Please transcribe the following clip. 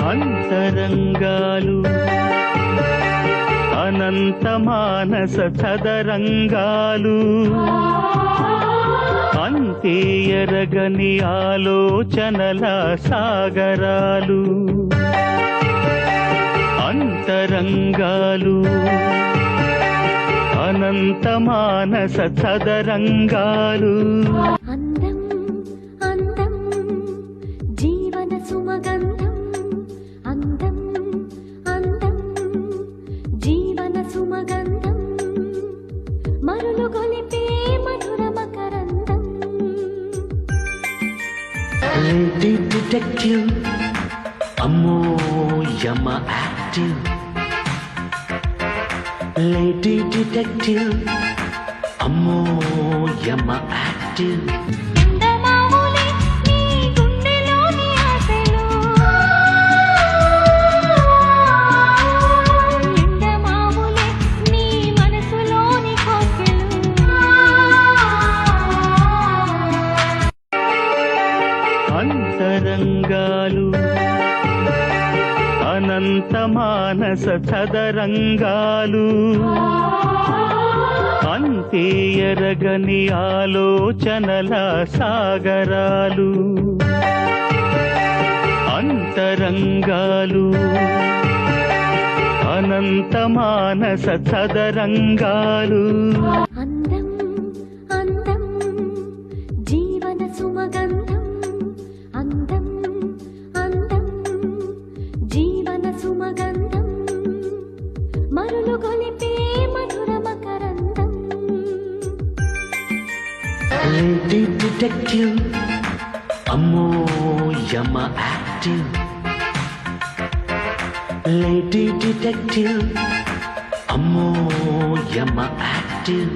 అంతరంగాలు అనంత మానస చదరంగాలు అంతే ఎరగని ఆలోచనల సాగరాలు అంతరంగాలు అనంత మానస చదరంగాలు అందం అందం జీవన సుమగంధం అందం అందం జీవన సుమగంధం మరులు గొలిపే మధుర మకరందం Lady detective, అమ్మో యమ యాక్టివ్. Lady detective, అమ్మో యమ యాక్టివ్. ఎండమావులే నీ గుండెలోని ఆశలు ఎండమావులే నీ మనసులోని కోకెలు అంతరంగాలు అనంత మానస చదరంగాలు అంతే ఎరగని ఆలోచనల సాగరాలు అంతరంగాలు అనంత మానస చదరంగాలు అందం అందం జీవన సుమగంధం అందం అందం జీవన సుమగంధం మరులు గొలిపే మధుర మకరందం Lady detective, అమ్మో యమ యాక్టివ్. Lady detective, అమ్మో యమ యాక్టివ్.